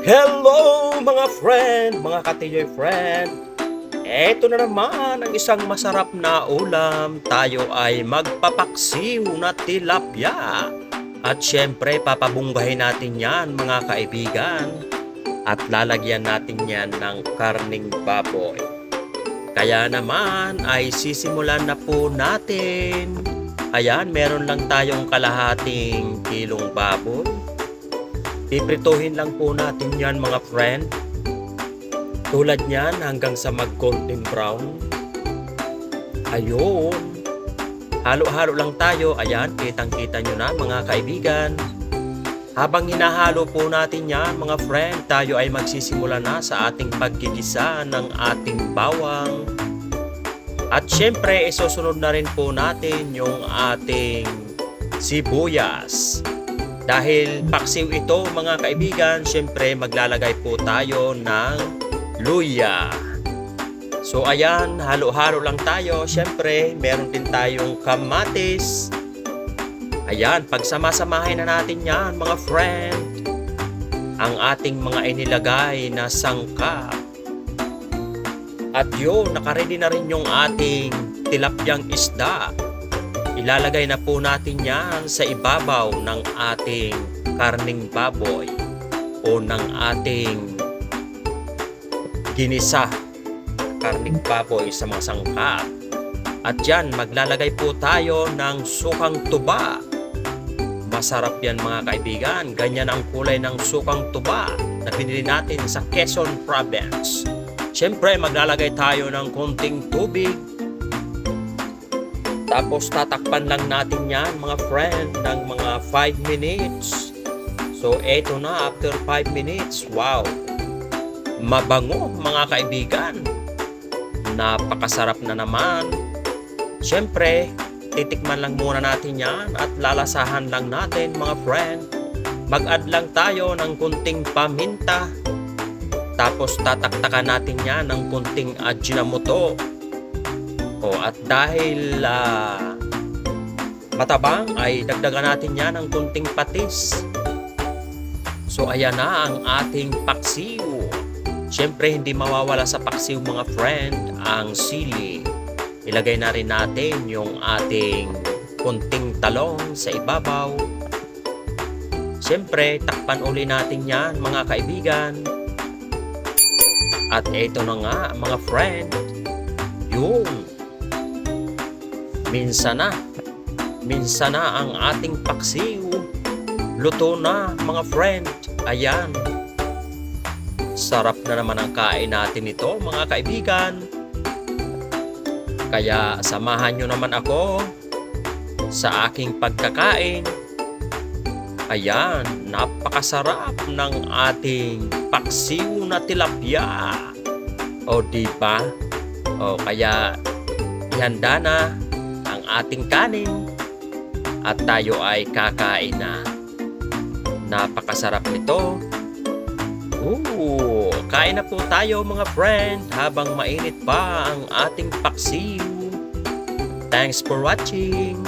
Hello mga friend, mga ka-TJ friend. Eto na naman ang isang masarap na ulam. Tayo ay magpapaksiw na tilapia. At syempre papabunggahin natin yan mga kaibigan. At lalagyan natin yan ng karning baboy. Kaya naman ay sisimulan na po natin. Ayan, meron lang tayong kalahating kilong baboy. Piprituhin lang po natin yan mga friend. Tulad niyan hanggang sa mag-golden brown. Ayun. Halo-halo lang tayo. Ayan, kitang-kita nyo na mga kaibigan. Habang hinahalo po natin yan mga friend, tayo ay magsisimula na sa ating paggigisa ng ating bawang. At syempre, isusunod na rin po natin yung ating sibuyas. Dahil paksiw ito mga kaibigan, syempre maglalagay po tayo ng luya. So ayan, halo-halo lang tayo. Syempre, meron din tayong kamatis. Ayan, pagsama-samahin na natin yan mga friend. Ang ating mga inilagay na sangkap. At yun, nakaready na rin yung ating tilapyang isda. Ilalagay na po natin yan sa ibabaw ng ating karning baboy o ng ating ginisa karning baboy sa mga sangkap. At yan, maglalagay po tayo ng sukang tuba. Masarap yan mga kaibigan. Ganyan ang kulay ng sukang tuba na binili natin sa Quezon Province. Siyempre, maglalagay tayo ng konting tubig. Tapos tatakpan lang natin yan mga friend ng mga 5 minutes. So eto na, after 5 minutes, wow! Mabango mga kaibigan. Napakasarap na naman. Siyempre, titikman lang muna natin yan at lalasahan lang natin mga friend. Mag-add lang tayo ng kunting paminta. Tapos tataktakan natin yan ng kunting ajinomoto. At dahil matabang ay dagdagan natin yan ng kunting patis. So ayan na ang ating paksiw. Siyempre hindi mawawala sa paksiw mga friend ang sili. Ilagay na rin natin yung ating kunting talong sa ibabaw. Siyempre takpan uli natin yan mga kaibigan. At ito na nga mga friend, yung minsan na ang ating paksiw. Luto na mga friend. Ayan. Sarap na naman ang kain natin ito mga kaibigan. Kaya samahan nyo naman ako sa aking pagkakain. Ayan, napakasarap ng ating paksiw na tilapia. O diba? O kaya ihanda na ang ating kanin at tayo ay kakain na. Napakasarap nito. Kain na po tayo mga friend habang mainit pa ang ating paksiw. Thanks for watching.